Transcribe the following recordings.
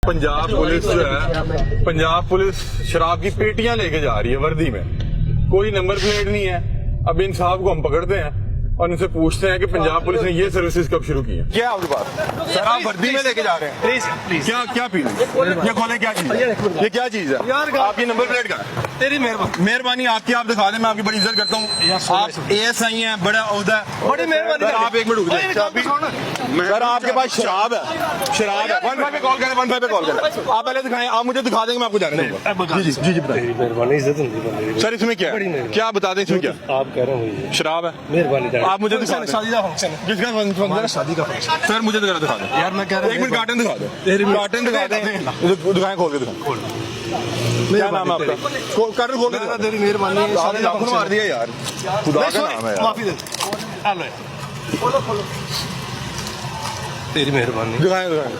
Punjab police जो है, Punjab police शराब की पेटियां लेके जा रही है वर्दी में, कोई नंबर प्लेट नहीं है। अब इन साहब को हम पकड़ते हैं और इनसे पूछते हैं कि पंजाब पुलिस ने ये सर्विसेज कब शुरू की है। क्या आपके पास? सर आप वर्दी में लेके जा रहे हैं, प्लीज प्लीज। क्या क्या पी रहे हैं? ये खोले, क्या चीज है? ये क्या चीज है? आपकी नंबर प्लेट का? तेरी मेहरबानी आपकी, आप दिखा दें, मैं आपकी बड़ी इज्जत करता हूँ। आप ASI हैं, बड़ा ओहदा, बड़ी मेहरबानी। आप एक मिनट रुक जाइए सर, आपके पास शराब है, शराब है। 15 पे कॉल करें, 15 पे कॉल करें। आप पहले दिखाएं, आप मुझे दिखा देंगे, मैं आपको जाने दूंगा। जी जी जी बताइए। मेहरबानी, इज्जत होगी सर। इसमें क्या है? क्या बता दें इसमें क्या? आप कह रहे हो शराब है। मेहरबानी आप मुझे दिखा दें। शादी का फंक्शन है। किसका फंक्शन है? शादी का फंक्शन। सर मुझे दिखा दें यार मैं कह रहा हूं, एक मिनट कार्टन दिखा दें, कार्टन दिखा दें, दिखाएं, खोल के दिखाएं। क्या नाम है आपका? कार्टन खोल के दिखा। तेरी मेहरबानी, शादी का फंक्शन मार दिया यार, खुदा का नाम है यार। माफी दे, खोलो खोलो। तेरी मेहरबानी। दिखाएं दिखाएं।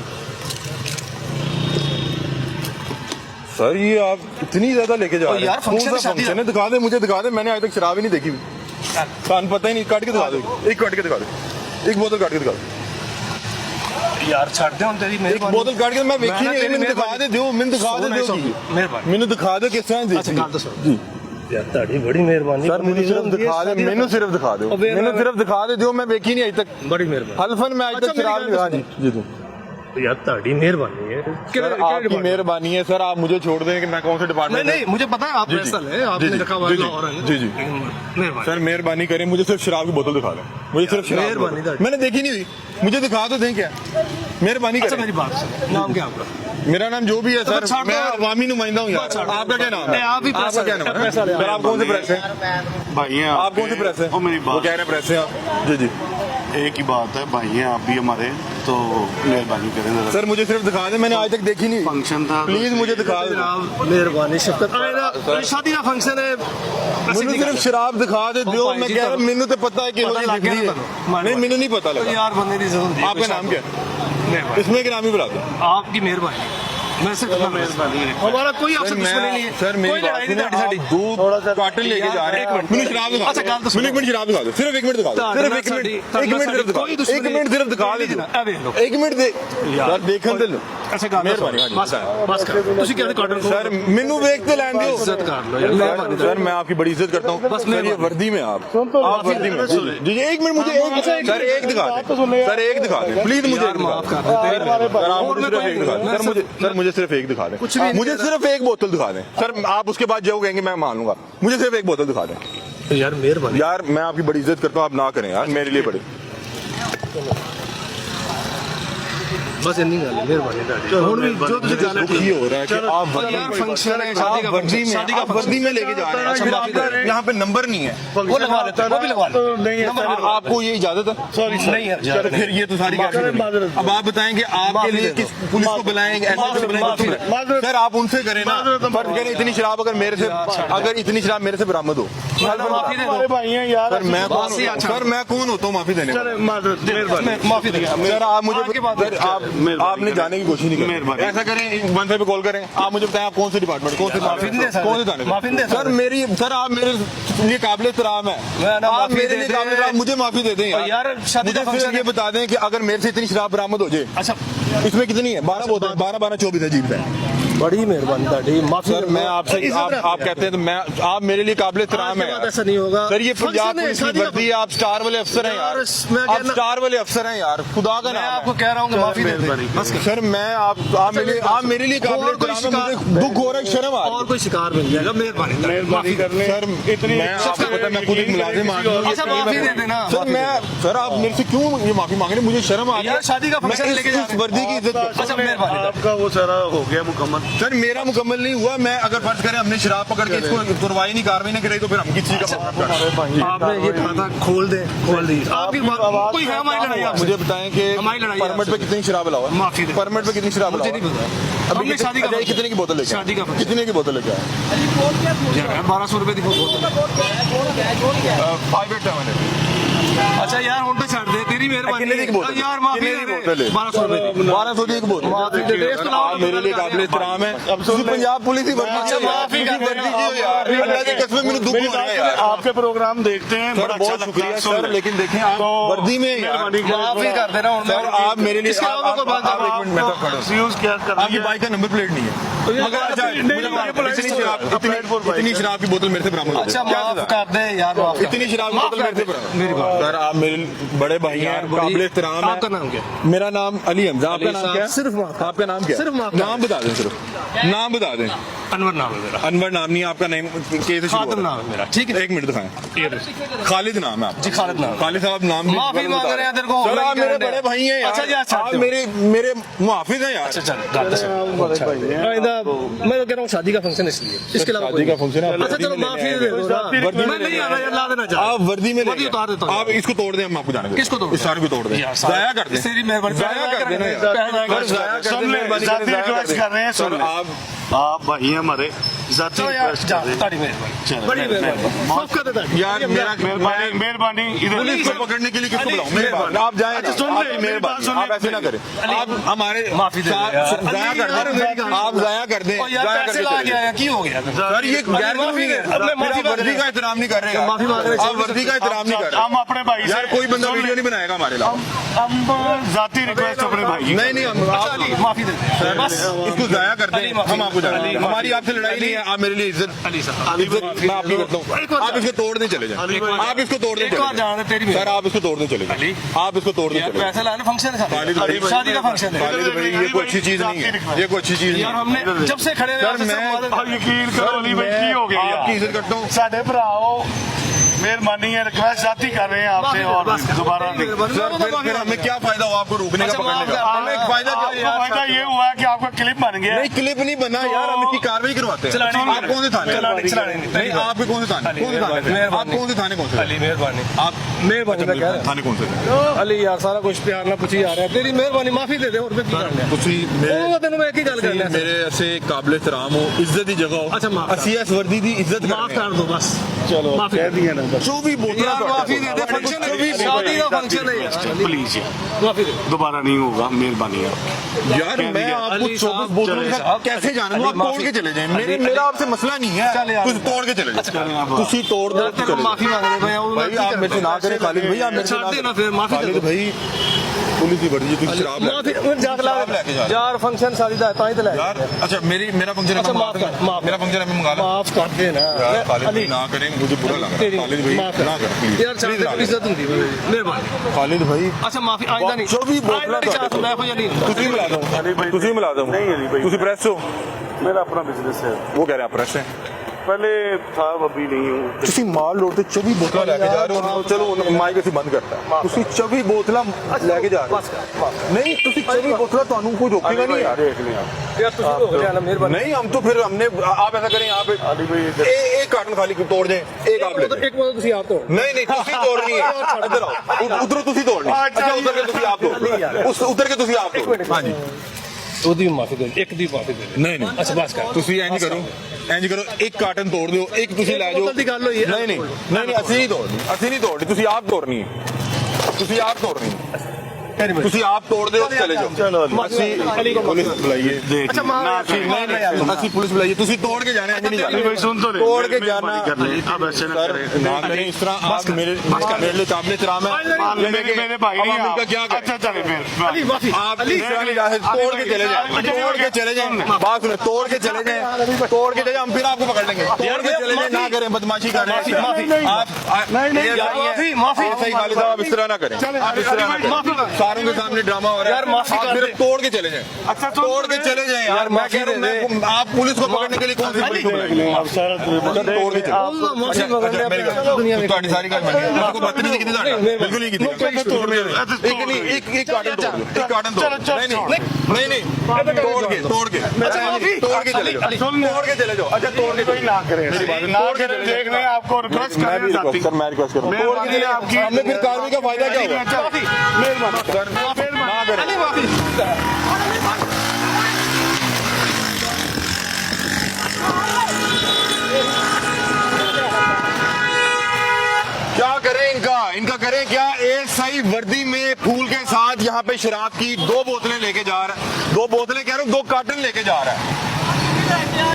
सर ये आप इतनी ज्यादा लेके जा रहे हैं यार, फंक्शन है, दिखा दे, मुझे दिखा दे। मैंने आज तक शराब ही नहीं देखी, कान पता ही नहीं। काट के दिखा दो, एक काट के दिखा दो, एक बोतल काट के दिखा दो यार। छाड़ दे हम, तेरी मेहरबानी। बोतल काट के मैं देखी नहीं, मैंने दिखा दे दो, मैंने दिखा दे दो, मेहरबानी मैंने दिखा दो किस तरह देखी जी। यार ताड़ी बड़ी मेहरबानी सर मुझे सिर्फ दिखा दे, मैंने सिर्फ दिखा दो, मैंने सिर्फ दिखा दे दो, मैं देखी नहीं आज तक। बड़ी मेहरबानी। हल्फन में आज तक शराब नहीं। हाँ जी जी जी। यार ताड़ी मेहरबानी है। सर आपकी मेहरबानी है सर, आप मुझे छोड़ दें कि मैं कौन से डिपार्टमेंट। नहीं मुझे पता है आप पैसा है, आपने रखा हुआ है। जी जी सर, मेहरबानी करें, मुझे सिर्फ शराब की बोतल दिखा दें, मुझे सिर्फ शराब। मैंने देखी नहीं हुई, मुझे दिखा तो दें क्या, मेहरबानी करें। मेरी बात सुनो, नाम क्या आपका? मेरा नाम जो भी है सर, मैं अवामी नुमाइंदा हूँ यार। आपका क्या नाम है? आप ही आपका क्या नाम है? सर आप कौन से प्रेस है? भाई हैं आप कौन से प्रेस है? वो मेरी वो बात, कह रहे हैं प्रेस है आप। जी जी एक ही बात है, भाई हैं आप भी हमारे, तो मेहरबानी करें जरा। सर मुझे सिर्फ दिखा दें, मैंने आज तक देखी नहीं। फंक्शन था, प्लीज मुझे दिखा दो। मेहरबानी शफकत, शादी का फंक्शन है, मुझे सिर्फ शराब दिखा दे दो। मैं कह रहा हूं, मैंने तो पता है कि नहीं, मैंने नहीं पता लगा यार बंदे की जरूरत। आपका नाम क्या है? इसमें क्या नाम ही बता दो। आपकी मेहरबानी, मैं सिर्फ मेहरबानी है, हमारा कोई आपसे दुश्मनी नहीं है। सर मेरी बात सुनिए, आप दो कार्टन लेके जा रहे हैं, मुझे शराब दिखा दो। अच्छा एक मिनट शराब दिखा दो, सिर्फ एक मिनट दिखा दो, सिर्फ एक मिनट, एक मिनट सिर्फ दिखा दो, एक मिनट सिर्फ दिखा दो, एक मिनट दे यार, देखन दे लो। अच्छा मेहरबानी बस कर, ਤੁਸੀਂ ਕਿਹੜੇ ਕਾਟਨ को सर ਮੈਨੂੰ ਵੇਖ ਤੇ ਲੈਣ ਦਿਓ। इज्जत कर लो यार, सर मैं आपकी बड़ी इज्जत करता हूँ, बस ये वर्दी में आप वर्दी में। जी जी एक मिनट, मुझे सर एक दिखा दें, सर एक दिखा दें प्लीज, मुझे माफ कर दे। सर आप मुझे सिर्फ एक दिखा दें, सर मुझे सिर्फ एक दिखा दें, मुझे सिर्फ एक बोतल दिखा दें सर। आप उसके बाद जो कहेंगे मैं मान लूंगा, मुझे सिर्फ एक बोतल दिखा दें यार। मेहरबानी यार, मैं आपकी बड़ी इज्जत करता हूँ, आप ना करें यार मेरे लिए बड़ी। बस इतनी गल है, मेहरबानी ਹੁਣ ਵੀ जो तुझे जाना दुखी हो रहा है कि आप फंक्शन है, शादी का वर्दी में, शादी का आप वर्दी में लेके जा रहे हैं, यहाँ पे नंबर नहीं है, वो लगवा लेता है, वो भी लगवा लेता है। आपको ये इजाजत है? सॉरी नहीं है, चलो फिर ये तो सारी अब आप बताएं कि आपके लिए किस पुलिस को बुलाएंगे, एसएसपी को बुलाएंगे? सर आप उनसे करें ना, फर्ज करें इतनी शराब अगर मेरे से, अगर इतनी शराब मेरे से बरामद हो, माफी दे दो भाई हैं यार। सर मैं कौन, सर मैं कौन होता हूँ माफी देने का? माफी दे सर आप मुझे, आपने जाने की कोशिश नहीं करी। ऐसा करें, 15 पे कॉल करें, आप मुझे बताएं आप कौन से डिपार्टमेंट, कौन से माफी दे, कौन से थाने? माफी दे सर मेरी, सर आप मेरे लिए काबिल एहतराम है, आप मेरे लिए काबिल एहतराम, मुझे माफी दे दें यार। शादी का मुझे फंक्शन ये बता दें कि अगर मेरे से इतनी शराब बरामद हो जाए, अच्छा इसमें कितनी है? 12 बोतल, 12 24 अजीब है। बड़ी मेहरबानी ताड़ी, माफी। सर मैं आपसे, आप कहते हैं तो मैं, आप मेरे लिए काबिल एहतराम है। ऐसा नहीं होगा सर, ये पंजाब पुलिस की वर्दी है, आप स्टार वाले अफसर हैं यार, आप स्टार वाले अफसर हैं यार, खुदा का नाम है। आपको कह रहा हूँ कि माफी दे दे बस। सर मैं आप मेरे लिए काबिल एहतराम है, मुझे दुख हो रहा है, शर्म आ रही है। और कोई शिकार मिल जाएगा, मेहरबानी करने। सर इतनी, मैं आपको पता है मैं खुद एक मुलाजिम हूं। अच्छा माफी दे देना सर मैं, सर आप मेरे से क्यों ये माफी मांग रहे हैं? मुझे शर्म आ रही है यार, शादी का फंक्शन लेके जा रहे हैं, वर्दी की इज्जत। अच्छा मेहरबानी, आपका वो सारा हो गया मुकम्मल। सर मेरा मुकम्मल नहीं हुआ, मैं अगर फर्ज करें हमने शराब पकड़ के इसको तुरवाई नहीं, कार्रवाई नहीं करी, तो फिर हम किसी का आपने ये खाता खोल दे, खोल दी आपकी कोई है हमारी लड़ाई आपसे? मुझे बताएं कि हमारी लड़ाई परमिट पे कितनी शराब अलावा? माफी दे। परमिट पे कितनी शराब मुझे अलावा? नहीं पता। अभी शादी का कितने की बोतल लेके? शादी का कितने की बोतल लेके आए? 1200 रुपए की बोतल। 587 अच्छा यार ਹੁਣ ਤਾਂ ਛੱਡ ਦੇ ਤੇਰੀ ਮਿਹਰਬਾਨੀ यार माफी दे दे 1200 रुपए 1200 ਦੀ ਇੱਕ ਬੋਤਲ माफी दे दे आप मेरे लिए काबिल एहतराम है ਤੁਸੀਂ पंजाब पुलिस ही वर्दी अच्छा, माफी कर देना। यार अल्लाह की कसम मेरे दुख हो रहा है यार आपके प्रोग्राम देखते हैं, सर बड़ा बहुत अच्छा शुक्रिया लगता है। सर लेकिन देखें आप वर्दी में यार माफी कर देना ਹੁਣ सर आप मेरे लिए इसके अलावा कोई बात आप एक मिनट मैं तो खड़ा हूं। Excuse क्या कर आपकी बाइक का नंबर प्लेट नहीं है मगर अच्छा इतनी शराब की बोतल मेरे से बरामद हो अच्छा गई। क्या माफ सजा? कर दे यार माफ कर इतनी शराब की बोतल मेरे से बरामद मेरी बात सर आप मेरे बड़े भाई हैं काबिल एहतराम है आपका नाम क्या मेरा नाम अली हमजा आपका नाम क्या है सिर्फ माफ आपका नाम क्या है? सिर्फ माफ नाम बता दें सिर्फ नाम बता दें अनवर नाम है मेरा अनवर नाम नहीं है आपका नाम कैसे शुरू खादिम होता नाम है मेरा ठीक है एक मिनट दिखाएं खालिद नाम है आपका जी खालिद नाम खालिद साहब नाम भी माफी बता मांग रहे हैं तेरे को सर आप मेरे करने। बड़े भाई हैं यार अच्छा जी अच्छा आप मेरे मुहाफिज हैं यार अच्छा चल गल दस मैं तो कह रहा हूँ शादी का फंक्शन इसलिए इसके अलावा शादी का फंक्शन है अच्छा चलो माफी दे दो वर्दी में मैं नहीं आ रहा यार ला देना चाह आप वर्दी में वर्दी उतार देता हूँ। आप इसको तोड़ दें हम आपको जाने किसको तोड़ इस सारे को तोड़ दें जाया कर दें तेरी मेहरबानी जाया कर देना यार जाया कर दें मेहरबानी जाती जाया कर रिक्वेस्ट दें कर रहे हैं, सर सुन आप भाई हैं हमारे, जाती चलो यार रिक्वेस्ट जा कर रहे हैं। ताड़ी मेहरबानी बड़ी मेहरबानी माफ कर देता यार मेरा मेहरबानी इधर पुलिस को पकड़ने के लिए किसको बुलाऊं मेरे पास आप जाएं अच्छा, सुन ले, आपकी मेरी बात मेहरबानी सुन ले। आप ऐसे ना करें आप हमारे माफी दे दे यार। जाया कर दें आप जाया कर दें और यार जाया पैसे करके ला चले के आया की हो गया सर ये गैर माफी कानूनी दे, है अब मैं माफी फिर आप मांग वर्दी रहा का एहतराम नहीं कर रहे माफी मांग रहे हैं। आप वर्दी का एहतराम नहीं कर रहे हम अपने भाई से यार कोई बंदा सुन ले। वीडियो नहीं बनाएगा हमारे लिए हम जाती रिक्वेस्ट अपने भाई की। नहीं हम अच्छा अली माफी दे दे बस इसको जाया कर अली दें माफी। हम आपको जाना अली हमारी आपसे लड़ाई नहीं है आप मेरे लिए इज्जत अली साहब इज्जत मैं आपकी करता हूँ आप इसको तोड़ने चले जाए आप इसको तोड़ने एक बार चले जाना तेरी जाएं सर आप इसको तोड़ने चले जाए आप इसको तोड़ने यार चले जाएं पैसे लाने फंक्शन है खालिद भाई शादी का फंक्शन है खालिद भाई ये कोई अच्छी चीज नहीं है ये कोई अच्छी चीज नहीं यार है हमने जब से खड़े सर, रहे मैं- यकीन करो अली भाई की हो गई आपकी इज्जत करता हूँ साढ़े भराओ मेहरबानी है, रिक्वेस्ट जाती कर रहे हैं आपसे और दोबारा नहीं। सर फिर हमें क्या फायदा हुआ आपको रोकने का अच्छा, पकड़ने माफ का कर हमें फायदा क्या आपको फायदा ये हुआ है कि आपका क्लिप बन गया। नहीं क्लिप नहीं बना यार हम इसकी कार्रवाई करवाते हैं चलाने नहीं आप कौन से थाने चलाने नहीं। नहीं आपके कौन से थाने कौन से थाने से? आप कौन से थाने कौन से अली मेहरबानी आप मेहरबानी मैं कह रहा थाने कौन से थे? अली यार सारा कुछ प्यार ना पूछी आ रहा है तेरी मेहरबानी माफी दे दे और मैं की कर लिया ਤੁਸੀਂ ਉਹ ਤੈਨੂੰ ਮੈਂ ਕੀ ਗੱਲ ਕਰਨੀ ਹੈ ਮੇਰੇ ਐਸੇ ਕਾਬਲ ਇhtਰਾਮ ਹੋ ਇੱਜ਼ਤ ਦੀ ਜਗ੍ਹਾ ਹੋ ਅੱਛਾ, ਮਾਫ਼ ਕਰ। ਅਸੀਂ ਇਸ ਵਰਦੀ ਦੀ ਇੱਜ਼ਤ माफ ਕਰਦੇ ਹਾਂ कर दो बस चलो माफी कह दिया ना बस। 24 ਬੋਤਲਾਂ यार माफी दे दे फंक्शन है शादी का फंक्शन है यार प्लीज यार माफी दे दोबारा नहीं होगा, मेहरबानी है। यार मैं आपको अली 24 साहब, बोतलों चले का साहब, कैसे जानूं अली, आप तोड़ माफी। के चले जाएं अली, मेरा आपसे मसला नहीं है चल यार। कुछ तोड़ के चले जाएं ਤੁਸੀਂ ਤੋੜ ਦੋ तेरे को माफी मांग रहे भाई भाई आप मेरे से ना करें खालिद भाई आप मेरे से छोड़ ना देना करें फिर माफी दे खालिद दो भाई पुलिस की वर्दी तुम शराब माफी लेके जाग ला शराब लेके जा रहे हो। यार फंक्शन शादी दा ताई ते ले यार अच्छा मेरा फंक्शन अच्छा, माफ कर, माफ। मेरा फंक्शन हमें मंगा लो माफ कर दे ना यार खालिद अली भाई ना करें मुझे बुरा लग रहा है तेरी खालिद भाई माफ ना कर करें प्लीज यार चाहते तो इज्जत होती है मेहरबानी खालिद भाई अच्छा माफी आइंदा नहीं 24 बोतਲਾਂ आइंदा नहीं चाहता मैं हो या नहीं ਤੁਸੀਂ ਮਿਲਾ ਦੋ ਤੁਸੀਂ ਮਿਲਾ ਦੋ नहीं अली भाई, ਤੁਸੀਂ ਪ੍ਰੈਸ ਹੋ मेरा अपना बिजनेस है, ਉਹ ਕਹਿ ਰਿਹਾ ਪ੍ਰੈਸ ਹੈ पहले था अभी नहीं हूँ। ਤੁਸੀਂ ਮਾਲ ਲੋਡ ਤੇ 24 ਬੋਤਲਾਂ ਲੈ ਕੇ ਜਾ ਰਹੇ ਹੋ ਚਲੋ ਮਾਈਕ ਅਸੀਂ ਬੰਦ ਕਰਤਾ ਤੁਸੀਂ 24 ਬੋਤਲਾਂ ਲੈ ਕੇ ਜਾ ਰਹੇ ਹੋ ਨਹੀਂ ਤੁਸੀਂ 24 ਬੋਤਲਾਂ ਤੁਹਾਨੂੰ ਕੋਈ ਰੋकेगा नहीं यार देख लें आप। यार तुझे हो गया ना मेहरबानी नहीं हम तो फिर हमने आप ऐसा करें आप अली भाई इधर एक कार्टन खाली तोड़ दें एक आप ले एक बार ਤੁਸੀਂ ਆਪ ਤੋਂ नहीं नहीं ਤੁਸੀਂ ਤੋੜਨੀ ਹੈ ਇੱਧਰ ਆਓ ਉਧਰੋਂ ਤੁਸੀਂ ਤੋੜਨੀ ਅੱਛਾ ਉਧਰ ਕੇ ਤੁਸੀਂ ਆਪ ਤੋੜ ਉਸ ਉਧਰ ਕੇ ਤੁਸੀਂ ਆਪ ਤੋੜ ਹਾਂਜੀ ਉਹਦੀ ਮਾਫੀ ਦੇ ਇੱਕ ਦੀ ਮਾਫੀ ਦੇ ਨਹੀਂ ਨਹੀਂ ਅੱਛਾ ਬਸ ਕਰ ਤੁਸੀਂ ਇੰਜ ਕਰੋ ਇੱਕ ਕਾਰਟਨ ਤੋੜ ਦਿਓ ਇੱਕ ਤੁਸੀਂ ਲੈ ਜਾਓ ਬੋਤਲ ਦੀ ਗੱਲ ਹੋਈ ਹੈ। ਨਹੀਂ ਅਸੀਂ ਨਹੀਂ ਤੋੜਨੀ ਤੁਸੀਂ ਆਪ ਤੋੜਨੀ ਹੈ ਤੁਸੀਂ ਆਪ ਤੋੜਨੀ ਹੈ ਤੁਸੀਂ ਆਪ ਤੋੜ ਦਿਓ ਚਲੇ ਜਾਓ चलो ਅਸੀਂ ਪੁਲਿਸ ਬੁਲਾਈਏ देख अच्छा, लें। माफ ना, कर। नहीं, नहीं, ਅਸੀਂ ਪੁਲਿਸ ਬੁਲਾਈਏ ਤੁਸੀਂ ਤੋੜ ਕੇ ਜਾਣਾ ਨਹੀਂ अली ਜਾਣਾ भाई सुन तो ले, तोड़ के मेहरबानी जाना। कर ले, अब ऐसे ना सर करें। ना करें इस तरह आप मेरे लिए काबिल एहतराम है मेरे भाई अब नहीं हम आप। इनका क्या करें अच्छा चले फिर अली माफी आप इस तरह की जाए तोड़ के चले जाए तोड़ के चले जाए बात सुने तोड़ के चले जाए तोड़ के चले जाए हम फिर आपको पकड़ लेंगे तोड़ के चले जाए ना करें बदमाशी कर रहे हैं आप माफी माफी सही खालिद साहब आप इस तरह ना करें आप इस तरह ना करें सारों के सामने ड्रामा हो रहा है यार, माफी आप कर फिर दे। तोड़ के चले जाए अच्छा, तोड़ के चले जाए यार मैं कह रहा हूँ आप पुलिस को पकड़ने के लिए कौन सी पुलिस को बुलाएंगे आप सारा तोड़ के चलो माफी मंगने अच्छा, मेरी गल- दुनिया में ਤੁਹਾਡੀ ਸਾਰੀ ਗੱਲ ਮੰਨੀ ਮੈਂ ਕੋਈ ਬਦਤਮੀਜ਼ੀ ਕੀਤੀ ਤੁਹਾਡਾ ਬਿਲਕੁਲ ਨਹੀਂ ਕੀਤੀ ਇੱਕ ਨਹੀਂ ਇੱਕ ਕਾਰਟਨ ਤੋੜ ਦਿਓ ਇੱਕ ਕਾਰਟਨ ਤੋੜ ਦਿਓ। ਨਹੀਂ ਨਹੀਂ ਤੋੜ ਕੇ ਤੋੜ ਕੇ ਚਲੇ ਜਾਓ ਤੋੜ ਕੇ ਚਲੇ ਜਾਓ अच्छा तोड़ के कोई ना करें, मेरी बात ना तोड़ के करें, चले देख लें, आपको रिक्वेस्ट मैं भी करें जाती। रिक्वेस्ट सर मैं रिक्वेस्ट कर रहा हूं तोड़ के चले आपकी- हमने फिर कार्रवाई का फायदा क्या हुआ मेहरबानी सर ना करें क्या करें इनका करें क्या? एएसआई वर्दी में फूल के साथ यहाँ पे शराब की 2 बोतलें लेके जा रहा है, 2 बोतलें कह रहा हूँ, 2 कार्टन लेके जा रहा है।